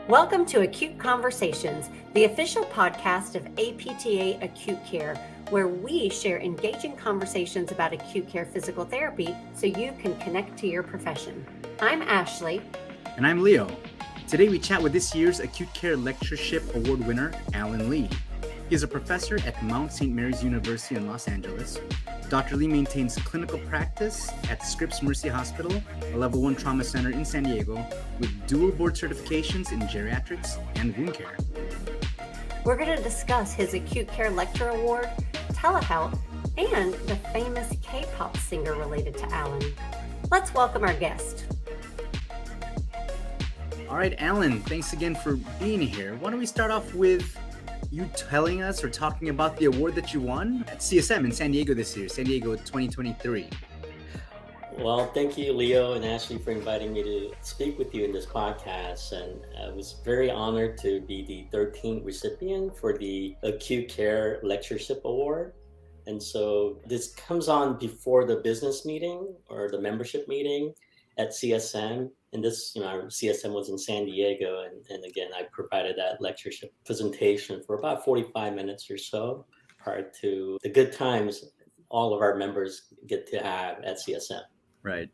Welcome to Acute Conversations, the official podcast of APTA Acute Care, where we share engaging conversations about acute care physical therapy so you can connect to your profession. I'm Ashley. And I'm Leo. Today we chat with this year's Acute Care Lectureship Award winner, Alan Lee. He is a professor at Mount St. Mary's University in Los Angeles. Dr. Lee maintains clinical practice at Scripps Mercy Hospital, a level 1 trauma center in San Diego, with dual board certifications in geriatrics and wound care. We're going to discuss his Acute Care Lecturer Award, telehealth, and the famous K-pop singer related to Alan. Let's welcome our guest. All right, Alan, thanks again for being here. Why don't we start off with you telling us or talking about the award that you won at CSM in San Diego this year, San Diego 2023. Well, thank you, Leo and Ashley, for inviting me to speak with you in this podcast. And I was very honored to be the 13th recipient for the Acute Care Lectureship Award. And so this comes on before the business meeting or the membership meeting at CSM. And this, our CSM was in San Diego. And again, I provided that lectureship presentation for about 45 minutes or so prior to the good times all of our members get to have at CSM. Right.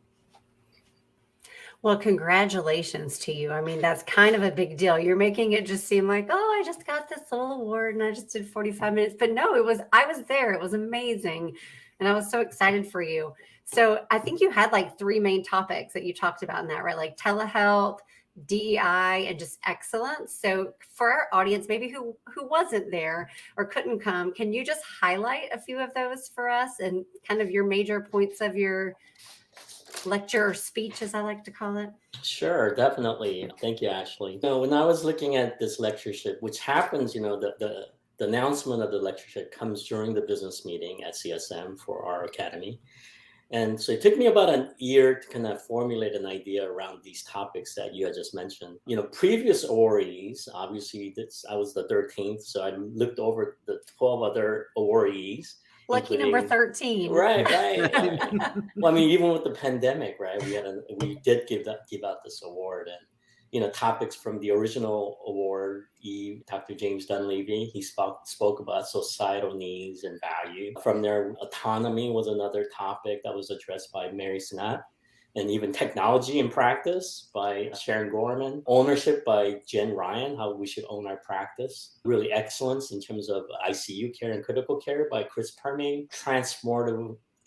Well, congratulations to you. I mean, that's kind of a big deal. You're making it just seem like, oh, I just got this little award and I just did 45 minutes. But no, I was there. It was amazing. And I was so excited for you. So I think you had like 3 main topics that you talked about in that, right? Like telehealth, DEI, and just excellence. So for our audience, maybe who wasn't there or couldn't come, can you just highlight a few of those for us and kind of your major points of your lecture or speech, as I like to call it? Sure, definitely. Thank you, Ashley. When I was looking at this lectureship, which happens, the announcement of the lectureship comes during the business meeting at CSM for our academy. And so it took me about a year to kind of formulate an idea around these topics that you had just mentioned. Previous awardees, obviously I was the 13th, so I looked over the 12 other awardees. Lucky number 13. Right. Well, I mean, even with the pandemic, right, we did give out this award, and topics from the original awardee, Dr. James Dunleavy, he spoke about societal needs and value. From there, autonomy was another topic that was addressed by Mary Sinat, and even technology in practice by Sharon Gorman, ownership by Jen Ryan, how we should own our practice, really excellence in terms of ICU care and critical care by Chris Permay,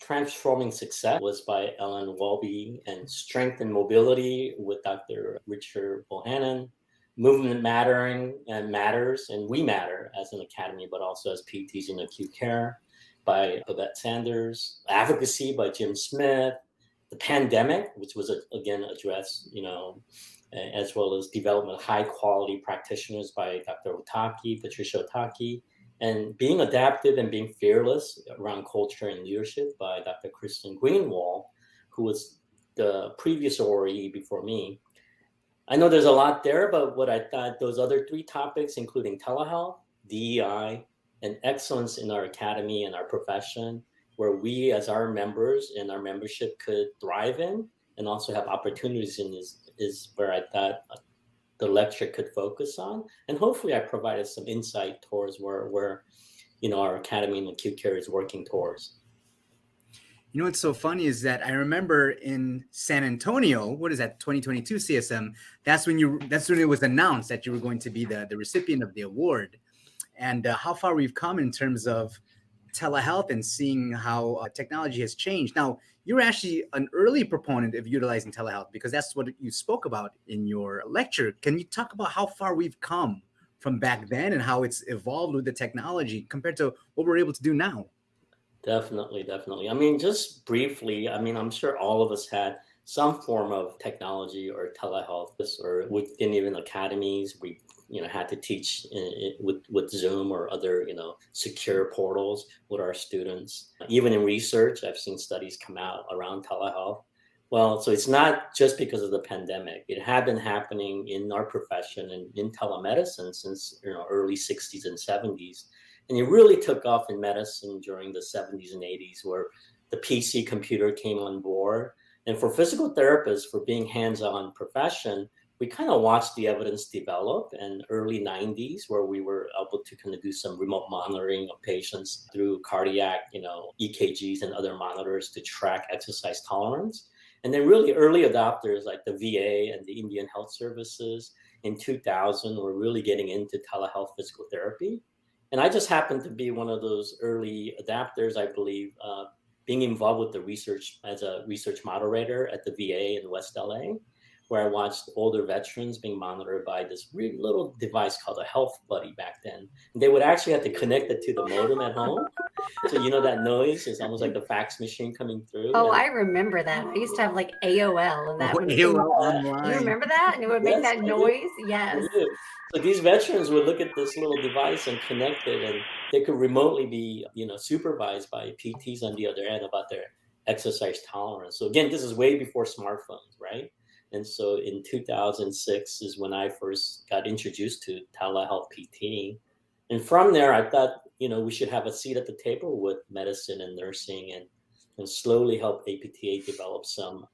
Transforming Success was by Ellen Welby, and Strength and Mobility with Dr. Richard Bohannon, Movement Matters, and We Matter as an academy, but also as PTs in acute care by Babette Sanders, Advocacy by Jim Smith, the pandemic, which was again addressed, as well as development of high quality practitioners by Dr. Patricia Otaki, and being adaptive and being fearless around culture and leadership by Dr. Kristen Greenwald, who was the previous awardee before me. I know there's a lot there, but what I thought those other 3 topics, including telehealth, DEI, and excellence in our academy and our profession, where we as our members and our membership could thrive in and also have opportunities in, is where I thought the lecture could focus on. And hopefully I provided some insight towards where our academy in acute care is working towards. What's so funny is that I remember in San Antonio, 2022 CSM, that's when it was announced that you were going to be the recipient of the award, and how far we've come in terms of telehealth and seeing how technology has changed. Now, you're actually an early proponent of utilizing telehealth because that's what you spoke about in your lecture. Can you talk about how far we've come from back then and how it's evolved with the technology compared to what we're able to do now? Definitely. I mean, just briefly, I'm sure all of us had some form of technology or telehealth, or within even academies. We had to teach with Zoom or other, secure portals with our students. Even in research, I've seen studies come out around telehealth. Well, so it's not just because of the pandemic. It had been happening in our profession and in telemedicine since early 60s and 70s. And it really took off in medicine during the 70s and 80s, where the PC computer came on board. And for physical therapists, for being hands-on profession, we kind of watched the evidence develop in early 90s, where we were able to kind of do some remote monitoring of patients through cardiac, EKGs and other monitors to track exercise tolerance. And then really early adopters like the VA and the Indian Health Services in 2000 were really getting into telehealth physical therapy. And I just happened to be one of those early adapters, I believe, being involved with the research as a research moderator at the VA in West LA, where I watched older veterans being monitored by this really little device called a Health Buddy back then. And they would actually have to connect it to the modem at home. So that noise is almost like the fax machine coming through. Oh, I remember that. I used to have like AOL, and that would AOL you online. remember that? And it would make that noise. Yes. So these veterans would look at this little device and connect it, and they could remotely be, supervised by PTs on the other end about their exercise tolerance. So again, this is way before smartphones, right? And so in 2006 is when I first got introduced to telehealth PT. And from there, I thought, we should have a seat at the table with medicine and nursing and slowly help APTA develop some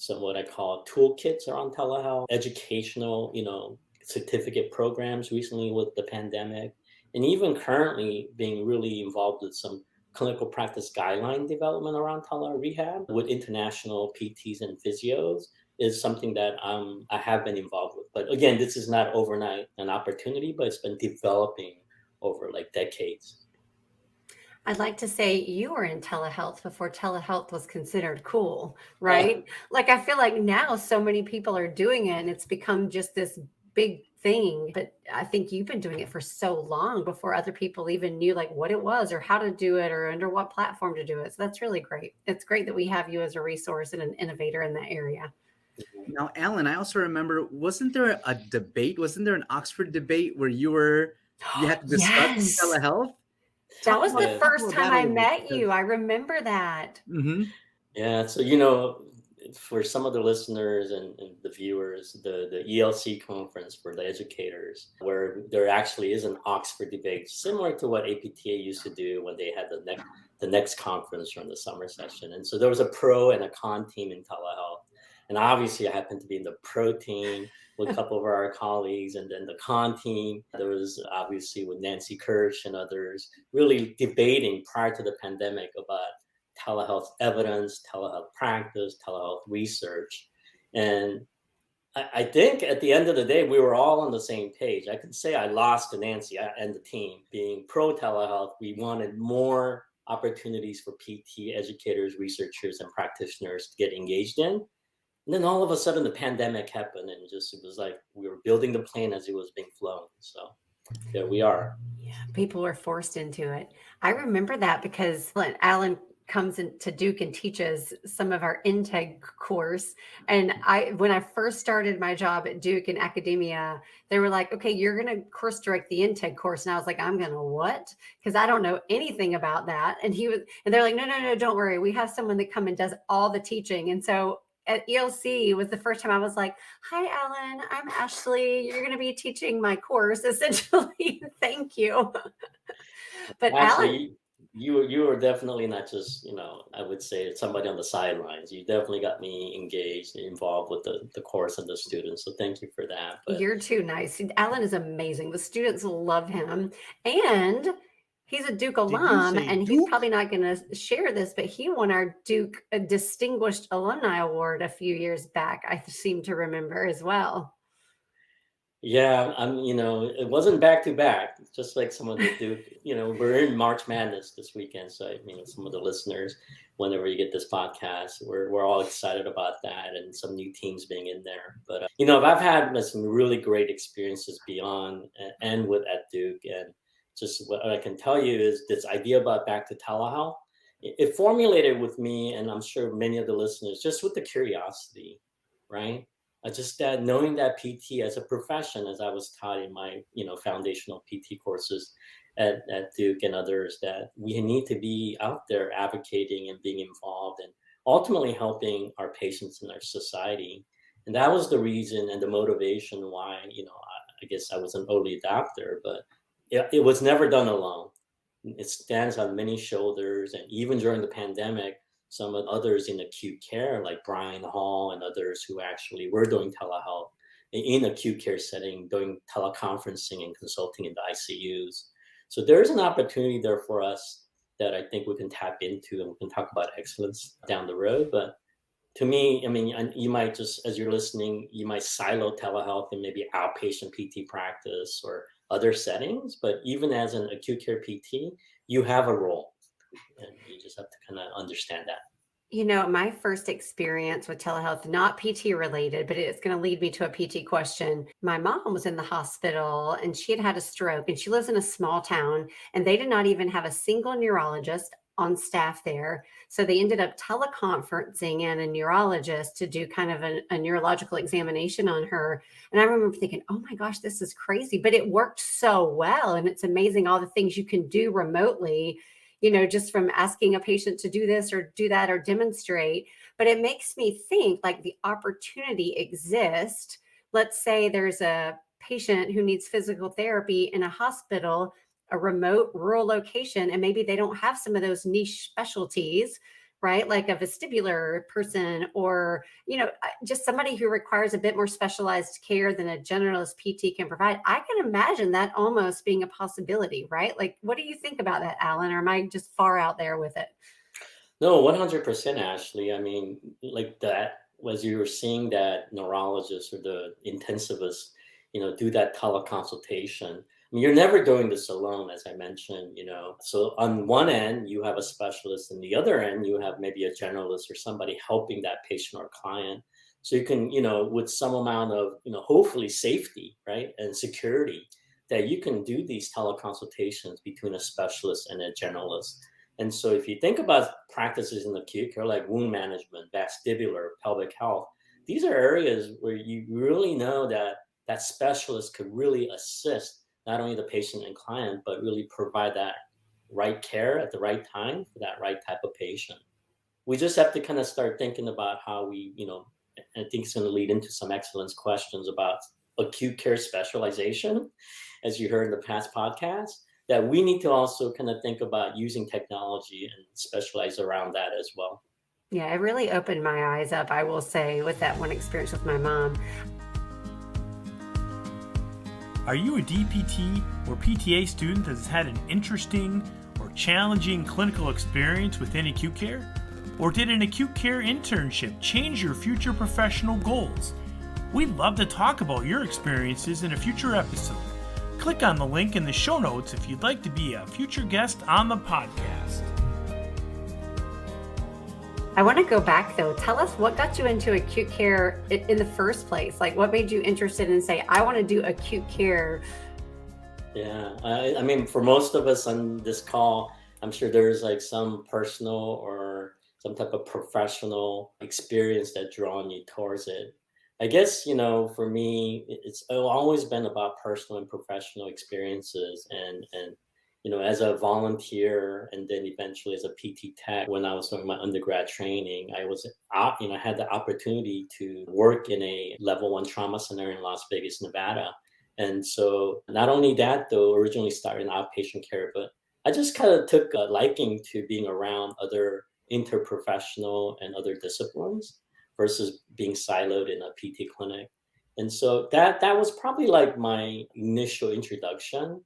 what I call toolkits around telehealth, educational, certificate programs recently with the pandemic, and even currently being really involved with some clinical practice guideline development around telehealth rehab with international PTs and physios is something that I have been involved with. But again, this is not overnight an opportunity, but it's been developing over like decades. I'd like to say you were in telehealth before telehealth was considered cool, right? Yeah. Like, I feel like now so many people are doing it and it's become just this big thing. But I think you've been doing it for so long before other people even knew like what it was or how to do it or under what platform to do it. So that's really great. It's great that we have you as a resource and an innovator in that area. Now, Alan, I also remember, wasn't there a debate? Wasn't there an Oxford debate where you had to discuss Yes. telehealth? That was the Yeah. first time I met because- you. I remember that. Mm-hmm. Yeah. So, for some of the listeners and the viewers, the ELC conference for the educators, where there actually is an Oxford debate, similar to what APTA used to do when they had the next conference during the summer session. And so there was a pro and a con team in telehealth. And obviously I happened to be in the pro team with a couple of our colleagues, and then the con team, there was obviously with Nancy Kirsch and others really debating prior to the pandemic about telehealth evidence, telehealth practice, telehealth research. And I think at the end of the day, we were all on the same page. I could say I lost to Nancy and the team. Being pro telehealth, we wanted more opportunities for PT educators, researchers, and practitioners to get engaged in. And then all of a sudden the pandemic happened, and it was like we were building the plane as it was being flown. So there we are. Yeah, people were forced into it. I remember that because Alan comes into Duke and teaches some of our INTEG course. And when I first started my job at Duke in academia, they were like, okay, you're going to course direct the INTEG course. And I was like, I'm going to what? Because I don't know anything about that. And they're like, no, don't worry. We have someone that come and does all the teaching. And so at ELC was the first time I was like, hi, Alan, I'm Ashley. You're going to be teaching my course, essentially. Thank you. But Ashley, Alan, you were definitely not just, I would say somebody on the sidelines. You definitely got me engaged, involved with the course and the students. So thank you for that. But you're too nice. Alan is amazing. The students love him. And he's a Duke alum, say and he's Duke? probably not going to share this, but he won our Duke Distinguished Alumni Award a few years back, I seem to remember as well. yeah, it wasn't back to back, just like some of the Duke, we're in March Madness this weekend. So, some of the listeners, whenever you get this podcast, we're all excited about that and some new teams being in there. But, I've had some really great experiences beyond and with at Duke. And just what I can tell you is this idea about back to telehealth, it formulated with me, and I'm sure many of the listeners, just with the curiosity, right? Just that knowing that PT as a profession, as I was taught in my, foundational PT courses at Duke and others, that we need to be out there advocating and being involved and ultimately helping our patients and our society. And that was the reason and the motivation why, I guess I was an early adopter, but it was never done alone. It stands on many shoulders. And even during the pandemic, some of others in acute care, like Brian Hall and others who actually were doing telehealth, in acute care setting, doing teleconferencing and consulting in the ICUs. So there's an opportunity there for us that I think we can tap into, and we can talk about excellence down the road. But to me, I mean, you might just, as you're listening, you might silo telehealth in maybe outpatient PT practice or other settings. But even as an acute care PT, you have a role, and you just have to kind of understand that. You know, my first experience with telehealth, not PT related, but it's going to lead me to a PT question. My mom was in the hospital and she had had a stroke, and she lives in a small town, and they did not even have a single neurologist on staff there. So they ended up teleconferencing in a neurologist to do kind of a neurological examination on her. And I remember thinking, oh my gosh, this is crazy, but it worked so well. And it's amazing all the things you can do remotely, you know, just from asking a patient to do this or do that or demonstrate. But it makes me think like the opportunity exists. Let's say there's a patient who needs physical therapy in a hospital, a remote rural location, and maybe they don't have some of those niche specialties, right? Like a vestibular person, or, you know, just somebody who requires a bit more specialized care than a generalist PT can provide. I can imagine that almost being a possibility, right? Like, what do you think about that, Alan? Or am I just far out there with it? No, 100%, Ashley. I mean, like that, as you were seeing that neurologist or the intensivist, do that teleconsultation. I mean, you're never doing this alone, as I mentioned, So on one end, you have a specialist, and the other end, you have maybe a generalist or somebody helping that patient or client. So you can, with some amount of, hopefully safety, right, and security, that you can do these teleconsultations between a specialist and a generalist. And so if you think about practices in acute care, like wound management, vestibular, pelvic health, these are areas where you really know that that specialist could really assist not only the patient and client, but really provide that right care at the right time for that right type of patient. We just have to kind of start thinking about how we, I think it's going to lead into some excellence questions about acute care specialization, as you heard in the past podcast, that we need to also kind of think about using technology and specialize around that as well. Yeah, it really opened my eyes up, I will say, with that one experience with my mom. Are you a DPT or PTA student that has had an interesting or challenging clinical experience within acute care? Or did an acute care internship change your future professional goals? We'd love to talk about your experiences in a future episode. Click on the link in the show notes if you'd like to be a future guest on the podcast. I want to go back though. Tell us what got you into acute care in the first place. Like, what made you interested in say, I want to do acute care? Yeah, I mean, for most of us on this call, I'm sure there's like some personal or some type of professional experience that drawn you towards it. I guess, for me, it's always been about personal and professional experiences, and as a volunteer and then eventually as a PT tech, when I was doing my undergrad training, I had the opportunity to work in a level 1 trauma center in Las Vegas, Nevada. And so not only that, though, originally started in outpatient care, but I just kind of took a liking to being around other interprofessional and other disciplines versus being siloed in a PT clinic. And so that was probably like my initial introduction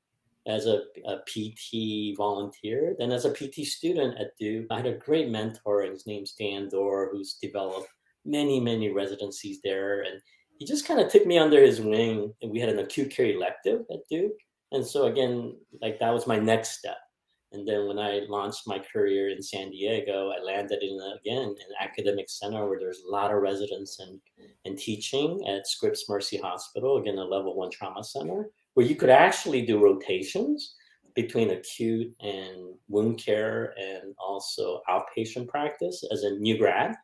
as a PT volunteer. Then as a PT student at Duke, I had a great mentor, and his name's Dan Dorr, who's developed many, many residencies there. And he just kind of took me under his wing, and we had an acute care elective at Duke. And so again, like that was my next step. And then when I launched my career in San Diego, I landed in, again, an academic center where there's a lot of residents and teaching at Scripps Mercy Hospital, again, a level 1 trauma center, where you could actually do rotations between acute and wound care and also outpatient practice as a new grad.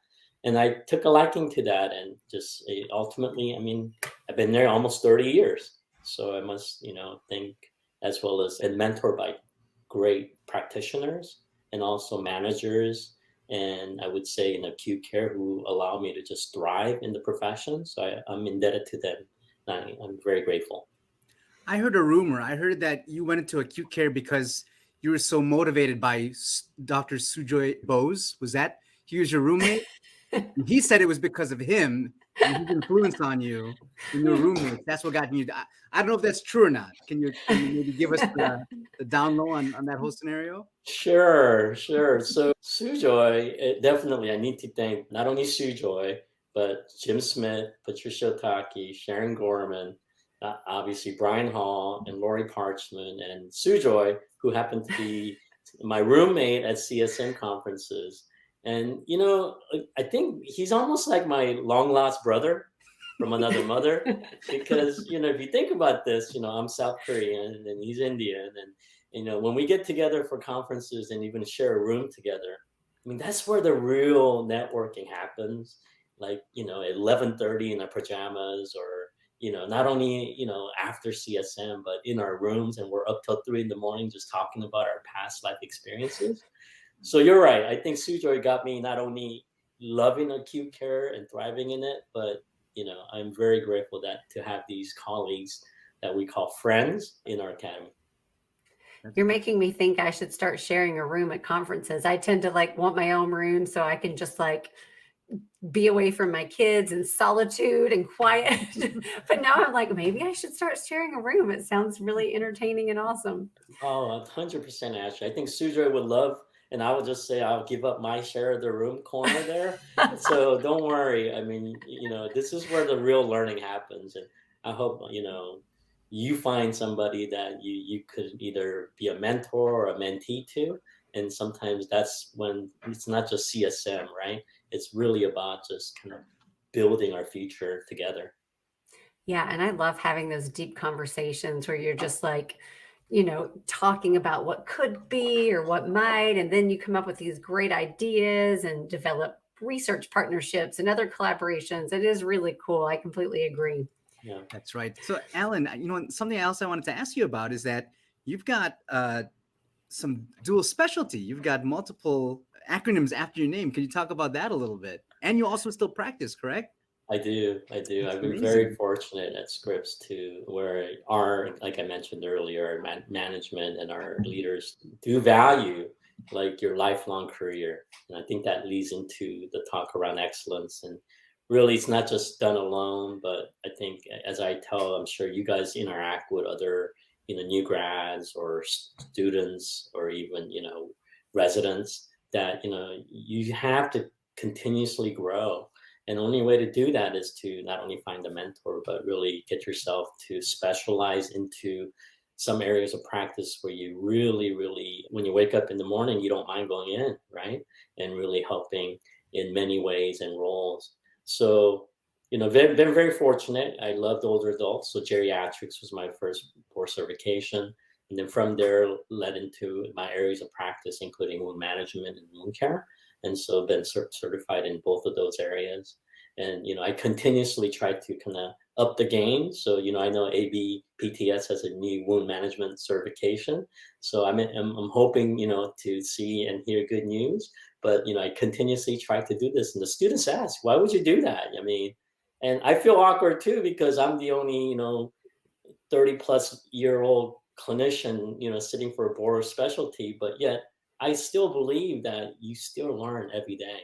And I took a liking to that, and just ultimately, I mean, I've been there almost 30 years. So I must, think, as well as and mentored by great practitioners and also managers, and I would say in acute care, who allow me to just thrive in the profession. So I'm indebted to them. And I'm very grateful. I heard a rumor. I heard that you went into acute care because you were so motivated by Dr. Sujoy Bose. Was that he was your roommate? He said it was because of him and his influence on you when you were roommates. That's what got you. I don't know if that's true or not. Can you maybe give us the down low on that whole scenario? Sure. So Sujoy, definitely, I need to thank not only Sujoy, but Jim Smith, Patricia Otaki, Sharon Gorman, obviously Brian Hall, and Lori Parchman, and Sujoy, who happened to be my roommate at CSM conferences. And, I think he's almost like my long lost brother from another mother, because, if you think about this, I'm South Korean and he's Indian. And, when we get together for conferences and even share a room together, I mean, that's where the real networking happens. Like, at 11:30 in our pajamas, or, not only, after CSM, but in our rooms, and we're up till 3 a.m. just talking about our past life experiences. So you're right. I think Sujoy got me not only loving acute care and thriving in it, but, I'm very grateful to have these colleagues that we call friends in our academy. You're making me think I should start sharing a room at conferences. I tend to want my own room so I can just be away from my kids in solitude and quiet. But now I'm like, maybe I should start sharing a room. It sounds really entertaining and awesome. Oh, 100%, Ashley. I think Sujoy would love, and I would just say I'll give up my share of the room corner there. So don't worry. I mean, this is where the real learning happens. And I hope, you find somebody that you could either be a mentor or a mentee to. And sometimes that's when it's not just CSM, right? It's really about just kind of building our future together. Yeah. And I love having those deep conversations where you're just talking about what could be or what might, and then you come up with these great ideas and develop research partnerships and other collaborations. It is really cool. I completely agree. Yeah, that's right. So Alan, something else I wanted to ask you about is that you've got some dual specialty. You've got multiple acronyms after your name. Can you talk about that a little bit? And you also still practice, correct? I do. That's I've been amazing. very fortunate at Scripps where like I mentioned earlier, management and our leaders do value your lifelong career. And I think that leads into the talk around excellence. And really, it's not just done alone, but I think, as I'm sure you guys interact with other, new grads or students or even, residents, that, you have to continuously grow. And the only way to do that is to not only find a mentor, but really get yourself to specialize into some areas of practice where you really, really, when you wake up in the morning, you don't mind going in, right? And really helping in many ways and roles. So, been very fortunate. I loved older adults. So geriatrics was my first board certification. And then from there led into my areas of practice, including wound management and wound care. And so been certified in both of those areas. And, I continuously try to kind of up the game. So, I know ABPTS has a new wound management certification. So I'm hoping, to see and hear good news. But, I continuously try to do this. And the students ask, why would you do that? I mean, and I feel awkward too, because I'm the only, 30-plus-year-old clinician, sitting for a board specialty. But yet I still believe that you still learn every day.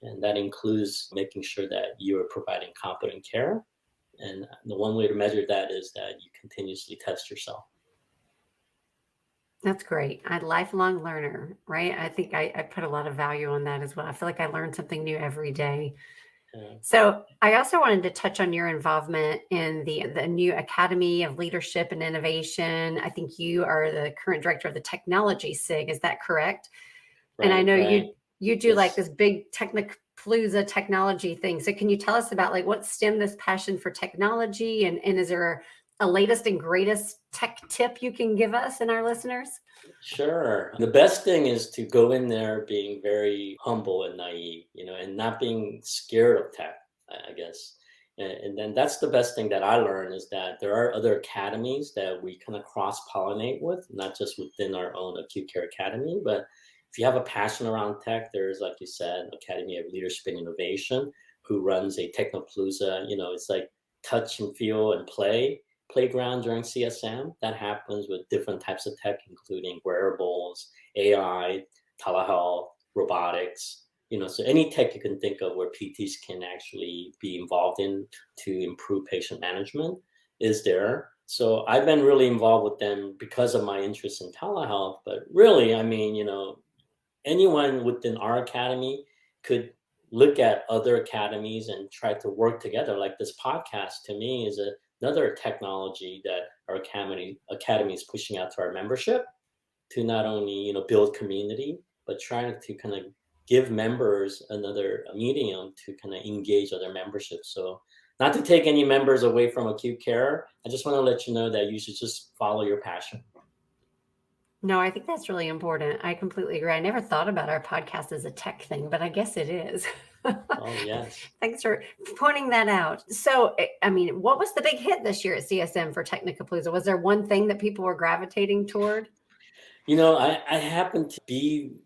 And that includes making sure that you are providing competent care. And the one way to measure that is that you continuously test yourself. That's great. I'm a lifelong learner, right? I think I put a lot of value on that as well. I feel like I learn something new every day. Yeah. So I also wanted to touch on your involvement in the new Academy of Leadership and Innovation. I think you are the current director of the Technology SIG. Is that correct? Right, and I know right. you do Yes. this big Technopalooza technology thing. So can you tell us about what stemmed this passion for technology, and is there a latest and greatest tech tip you can give us and our listeners? Sure. The best thing is to go in there being very humble and naive, and not being scared of tech, I guess. And then that's the best thing that I learned, is that there are other academies that we kind of cross-pollinate with, not just within our own acute care academy, but if you have a passion around tech, there's, like you said, Academy of Leadership and Innovation, who runs a Technopalooza. It's like touch and feel and playground during CSM. That happens with different types of tech, including wearables, AI, telehealth, robotics, So any tech you can think of where PTs can actually be involved in to improve patient management is there. So I've been really involved with them because of my interest in telehealth. But really, I mean, anyone within our academy could look at other academies and try to work together. Like this podcast to me is another technology that our academy is pushing out to our membership to not only, build community, but trying to kind of give members another medium to kind of engage other membership. So not to take any members away from acute care, I just want to let you know that you should just follow your passion. No, I think that's really important. I completely agree. I never thought about our podcast as a tech thing, but I guess it is. Oh, yes. Thanks for pointing that out. So, I mean, what was the big hit this year at CSM for Technicapalooza? Was there one thing that people were gravitating toward? I happened to be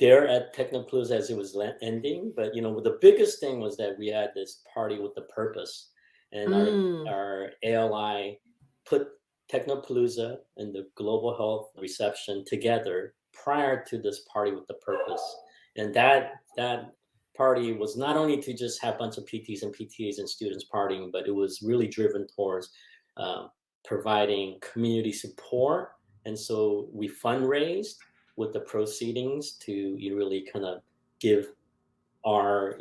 there at Technopalooza as it was ending, but the biggest thing was that we had this party with the purpose, and our ALI put Technopalooza and the global health reception together prior to this party with the purpose, and that party was not only to just have a bunch of PTs and PTAs and students partying, but it was really driven towards providing community support. And so we fundraised with the proceedings to really kind of give our,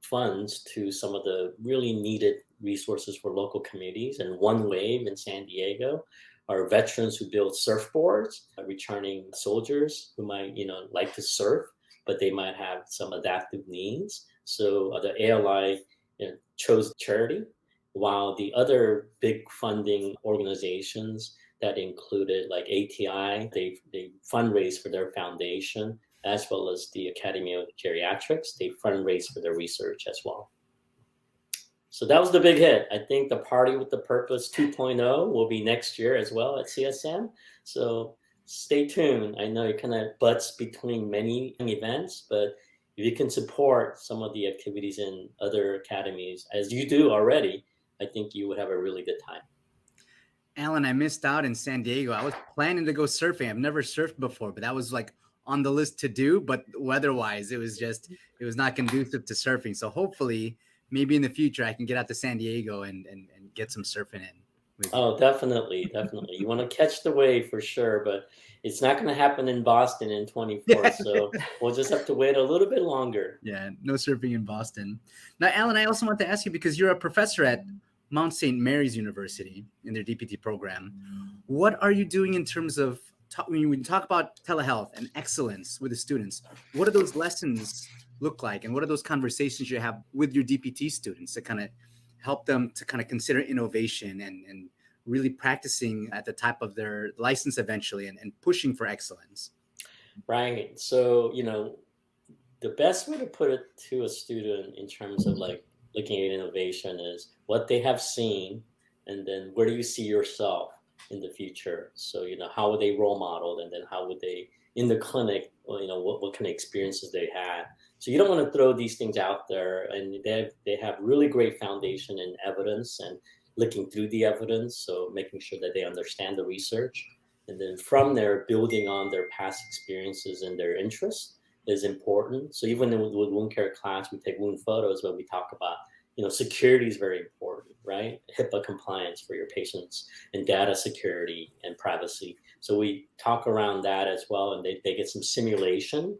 funds to some of the really needed resources for local communities. And One Wave in San Diego are veterans who build surfboards, returning soldiers who might, like to surf, but they might have some adaptive needs. So the ALI chose charity, while the other big funding organizations that included like ATI, they fundraised for their foundation, as well as the Academy of Geriatrics. They fundraised for their research as well. So that was the big hit. I think the Party with the Purpose 2.0 will be next year as well at CSM. So stay tuned. I know it kind of butts between many events, but if you can support some of the activities in other academies, as you do already, I think you would have a really good time. Alan, I missed out in San Diego. I was planning to go surfing. I've never surfed before, but that was like on the list to do. But weather-wise, it was not conducive to surfing. So hopefully, maybe in the future, I can get out to San Diego and get some surfing in. Oh, definitely. You want to catch the wave for sure, but it's not going to happen in Boston in 24. So we'll just have to wait a little bit longer. Yeah, no surfing in Boston. Now, Alan, I also want to ask you, because you're a professor at Mount St. Mary's University in their DPT program. What are you doing in terms of, when you talk about telehealth and excellence with the students, what do those lessons look like? And what are those conversations you have with your DPT students to kind of help them to kind of consider innovation and really practicing at the top of their license eventually and pushing for excellence? Right. So, the best way to put it to a student in terms of like looking at innovation is what they have seen, and then where do you see yourself in the future? So, how would they role model, and then how would they in the clinic, what kind of experiences they had. So you don't want to throw these things out there, and they have really great foundation in evidence and looking through the evidence. So making sure that they understand the research, and then from there, building on their past experiences and their interests is important. So even with wound care class, we take wound photos, but we talk about, security is very important, right? HIPAA compliance for your patients and data security and privacy. So we talk around that as well. And they get some simulations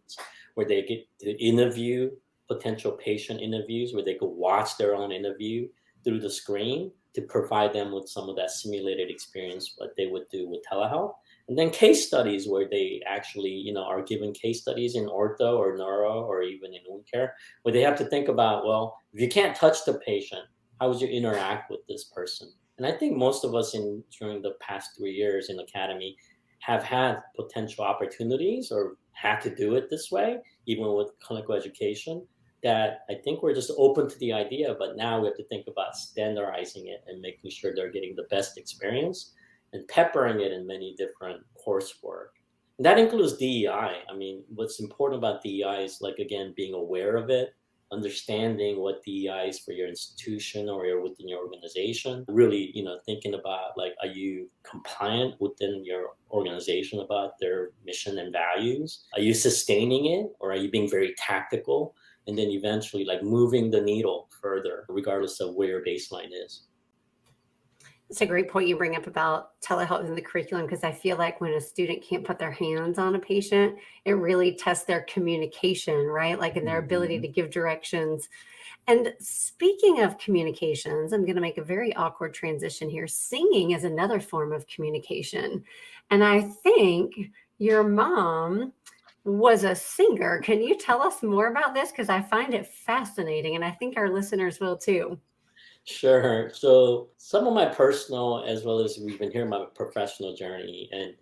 where they get to interview potential patient interviews, where they could watch their own interview through the screen to provide them with some of that simulated experience, what they would do with telehealth. And then case studies where they actually, are given case studies in ortho or neuro or even in wound care, where they have to think about, well, if you can't touch the patient, how would you interact with this person? And I think most of us during the past 3 years in Academy have had potential opportunities or had to do it this way, even with clinical education, that I think we're just open to the idea, but now we have to think about standardizing it and making sure they're getting the best experience and peppering it in many different coursework. And that includes DEI. I mean, what's important about DEI is, like, again, being aware of it, understanding what DEI is for your institution or within your organization, really, thinking about, like, are you compliant within your organization about their mission and values? Are you sustaining it, or are you being very tactical and then eventually like moving the needle further, regardless of where your baseline is? It's a great point you bring up about telehealth in the curriculum, because I feel like when a student can't put their hands on a patient, it really tests their communication, right? Like in their ability to give directions. And speaking of communications, I'm going to make a very awkward transition here. Singing is another form of communication. And I think your mom was a singer. Can you tell us more about this? Because I find it fascinating, and I think our listeners will too. Sure. So some of my personal, as well as we've been hearing my professional journey, and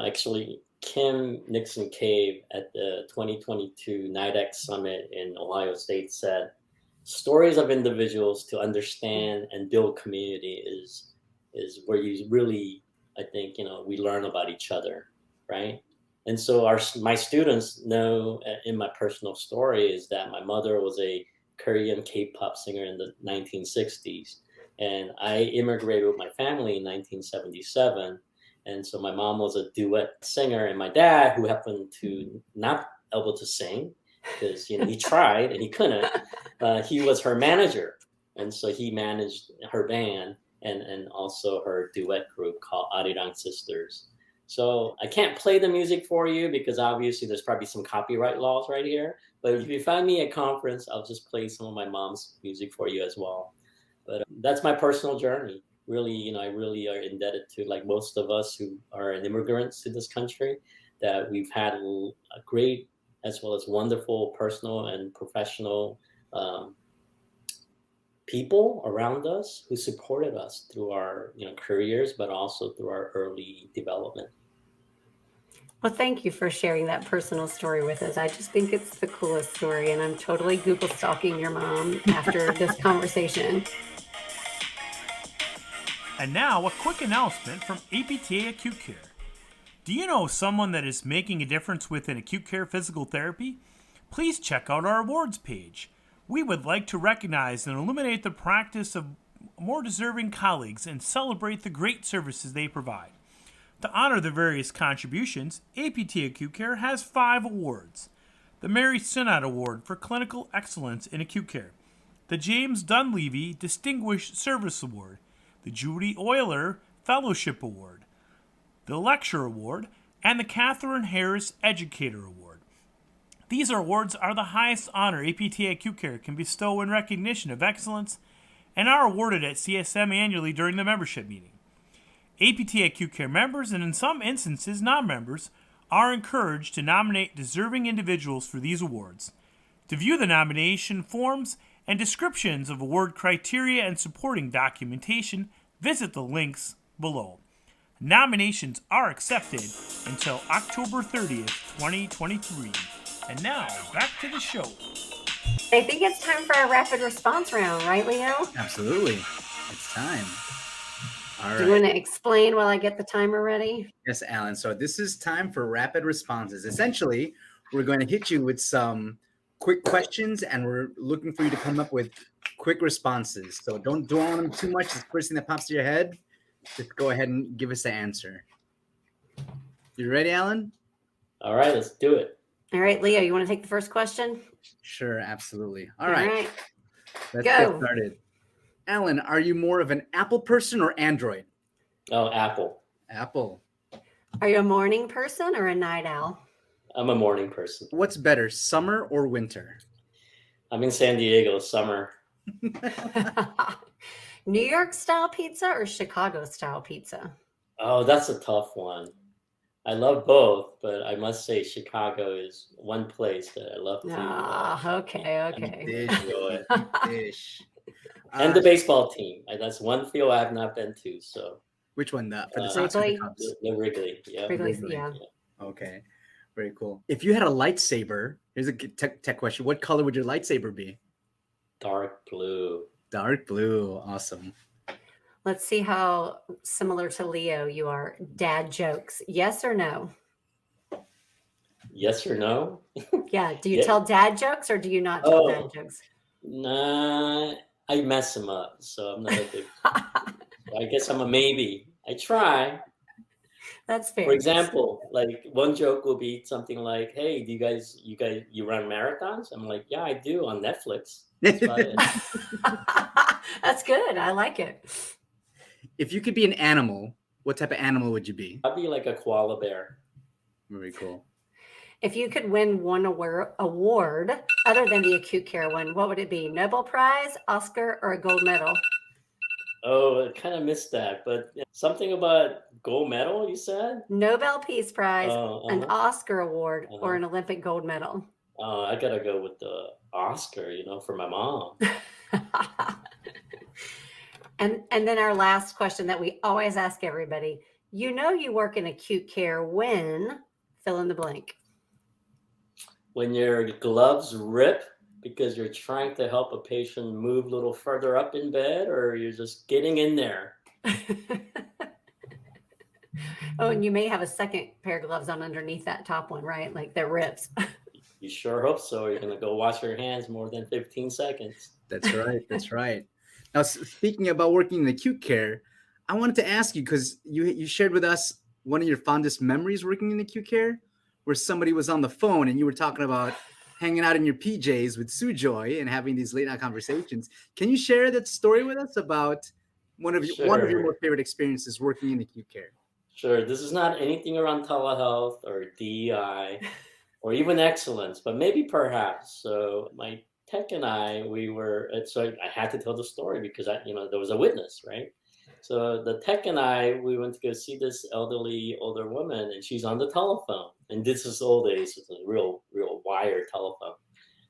actually Kim Nixon Cave at the 2022 NIDEX Summit in Ohio State said, stories of individuals to understand and build community is where you really, I think, we learn about each other, right? And so my students know in my personal story is that my mother was a Korean K-pop singer in the 1960s. And I immigrated with my family in 1977. And so my mom was a duet singer, and my dad, who happened to not able to sing because he tried and he couldn't, he was her manager. And so he managed her band and also her duet group called Arirang Sisters. So I can't play the music for you because obviously there's probably some copyright laws right here. But if you find me at conference, I'll just play some of my mom's music for you as well. But that's my personal journey. Really, I really are indebted to, like most of us who are immigrants to this country, that we've had a great as well as wonderful personal and professional people around us who supported us through our careers, but also through our early development. Well, thank you for sharing that personal story with us. I just think it's the coolest story, and I'm totally Google stalking your mom after this conversation. And now, a quick announcement from APTA Acute Care. Do you know someone that is making a difference within acute care physical therapy? Please check out our awards page. We would like to recognize and illuminate the practice of more deserving colleagues and celebrate the great services they provide. To honor the various contributions, APTA Acute Care has 5 awards. The Mary Sinnott Award for Clinical Excellence in Acute Care, the James Dunleavy Distinguished Service Award, the Judy Euler Fellowship Award, the Lecture Award, and the Catherine Harris Educator Award. These awards are the highest honor APTA Acute Care can bestow in recognition of excellence and are awarded at CSM annually during the membership meeting. APTA Acute Care members, and in some instances non-members, are encouraged to nominate deserving individuals for these awards. To view the nomination forms and descriptions of award criteria and supporting documentation, visit the links below. Nominations are accepted until October 30th, 2023. And now, back to the show. I think it's time for our rapid response round, right, Leo? Absolutely. It's time. All right. Do you want to explain while I get the timer ready? Yes, Alan. So this is time for rapid responses. Essentially, we're going to hit you with some quick questions, and we're looking for you to come up with quick responses. So don't dwell on them too much. It's the first thing that pops to your head. Just go ahead and give us the answer. You ready, Alan? All right, let's do it. All right, Leo, you want to take the first question? Sure, absolutely. All right. Let's Go. get started. Alan, are you more of an Apple person or Android? Oh, Apple. Apple. Are you a morning person or a night owl? I'm a morning person. What's better, summer or winter? I'm in San Diego, summer. New York style pizza or Chicago style pizza? Oh, that's a tough one. I love both, but I must say Chicago is one place that I love to Okay. enjoy. Dish. And the baseball team. That's one field I have not been to. So Which one? For the Sox or the Wrigley? Cubs? the Wrigley. Yeah. Wrigley's, yeah. Okay, very cool. If you had a lightsaber, here's a tech question. What color would your lightsaber be? Dark blue. Dark blue. Awesome. Let's see how similar to Leo you are. Dad jokes, yes or no? Yes or no? Yeah. Do you Yeah. tell dad jokes or do you not tell dad jokes? Nah, I mess them up, so I'm not a big. I guess I'm a maybe. I try. That's fair. For example, like one joke will be something like, "Hey, you run marathons?" I'm like, "Yeah, I do on Netflix." That's about it. That's good. I like it. If you could be an animal, what type of animal would you be? I'd be like a koala bear. Very cool. If you could win one award other than the acute care one, what would it be? Nobel Prize, Oscar, or a gold medal? Oh, I kind of missed that, but something about gold medal, you said? Nobel Peace Prize, an Uh-huh. Oscar award, or an Olympic gold medal? I gotta go with the Oscar, for my mom. And then our last question that we always ask everybody, you work in acute care when, fill in the blank. When your gloves rip because you're trying to help a patient move a little further up in bed, or you're just getting in there. Oh, and you may have a second pair of gloves on underneath that top one, right? Like that rips. You sure hope so. You're going to go wash your hands more than 15 seconds. That's right. That's right. Now, speaking about working in acute care, I wanted to ask you, because you shared with us one of your fondest memories working in acute care, where somebody was on the phone and you were talking about hanging out in your PJs with Sue Joy and having these late night conversations. Can you share that story with us about one of your most favorite experiences working in acute care? Sure. This is not anything around telehealth or DEI or even excellence, but maybe perhaps. So my tech and I, I had to tell the story because there was a witness, right? So the tech and I, we went to go see this elderly older woman, and she's on the telephone. And this is old days, it's a real wired telephone.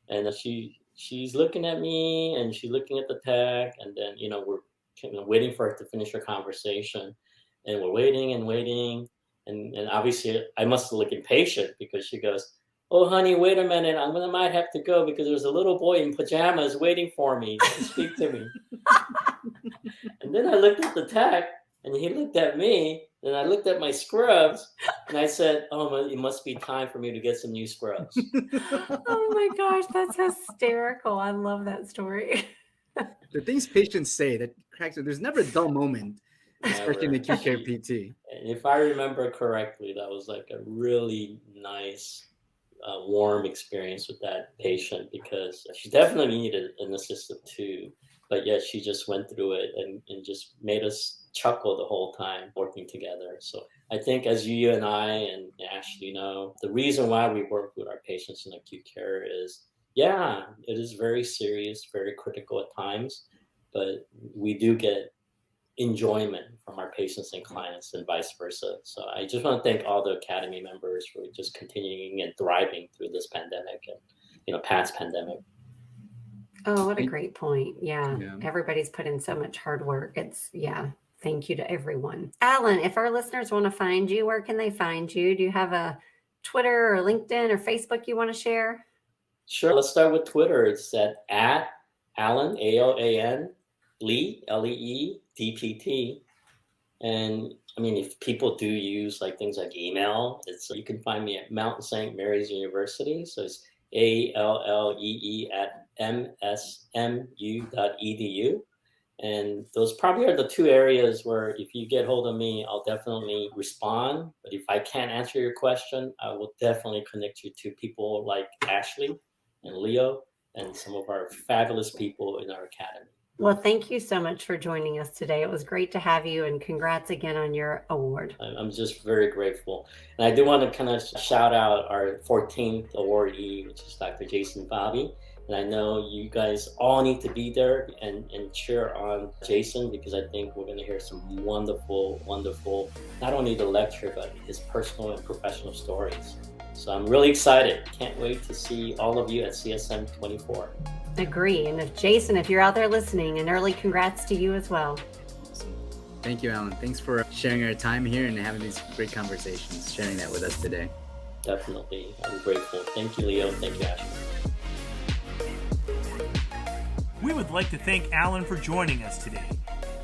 And she's looking at me, and she's looking at the tech, and then we're waiting for her to finish her conversation, and we're waiting and waiting, and obviously I must look impatient because she goes, "Oh, honey, wait a minute, might have to go because there's a little boy in pajamas waiting for me to speak to me." And then I looked at the tech, and he looked at me, and I looked at my scrubs, and I said, "Oh, it must be time for me to get some new scrubs." Oh my gosh, that's hysterical. I love that story. The things patients say that cracks it. There's never a dull moment, especially in acute care PT. And if I remember correctly, that was like a really nice, warm experience with that patient because she definitely needed an assistant too. But yet she just went through it and just made us chuckle the whole time working together. So I think as you and I and Ashley know, the reason why we work with our patients in acute care is, yeah, it is very serious, very critical at times, but we do get enjoyment from our patients and clients and vice versa. So I just want to thank all the Academy members for just continuing and thriving through this pandemic and, past pandemic. Oh, what a great point. Yeah. Everybody's put in so much hard work. Thank you to everyone. Alan, if our listeners want to find you, where can they find you? Do you have a Twitter or LinkedIn or Facebook you want to share? Sure. Let's start with Twitter. It's at Alan, ALAN, Lee, LEE, DPT. And if people do use things like email, you can find me at Mount St. Mary's University. So it's ALLEE@msmu.edu. And those probably are the two areas where if you get hold of me, I'll definitely respond. But if I can't answer your question, I will definitely connect you to people like Ashley and Leo and some of our fabulous people in our academy. Well, thank you so much for joining us today. It was great to have you, and congrats again on your award. I'm just very grateful. And I do want to kind of shout out our 14th awardee, which is Dr. Jason Bobby. And I know you guys all need to be there and cheer on Jason, because I think we're going to hear some wonderful, not only the lecture, but his personal and professional stories. So I'm really excited. Can't wait to see all of you at CSM 24. Agree. And if you're out there listening, an early congrats to you as well. Awesome. Thank you, Alan. Thanks for sharing our time here and having these great conversations, sharing that with us today. Definitely. I'm grateful. Thank you, Leo. Thank you, Ashley. We would like to thank Alan for joining us today.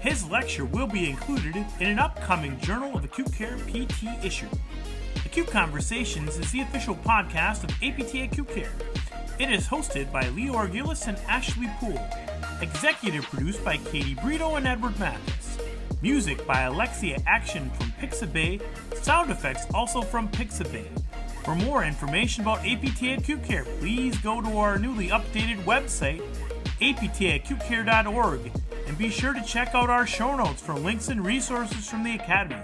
His lecture will be included in an upcoming Journal of Acute Care PT issue. Acute Conversations is the official podcast of APTA Acute Care. It is hosted by Leo Arguelles and Ashley Poole. Executive produced by Katie Brito and Edward Mathis. Music by Alexia Action from Pixabay. sound effects also from Pixabay. For more information about APTA Acute Care, please go to our newly updated website, aptaacutecare.org, and be sure to check out our show notes for links and resources from the Academy.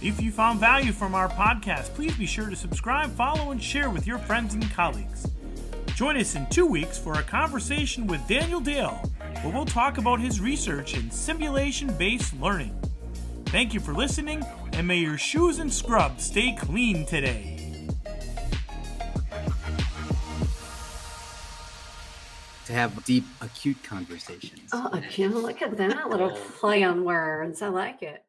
If you found value from our podcast, please be sure to subscribe, follow, and share with your friends and colleagues. Join us in 2 weeks for a conversation with Daniel Dale, where we'll talk about his research in simulation-based learning. Thank you for listening, and may your shoes and scrubs stay clean today. To have deep, acute conversations. Oh, Kim, look at that little play on words. I like it.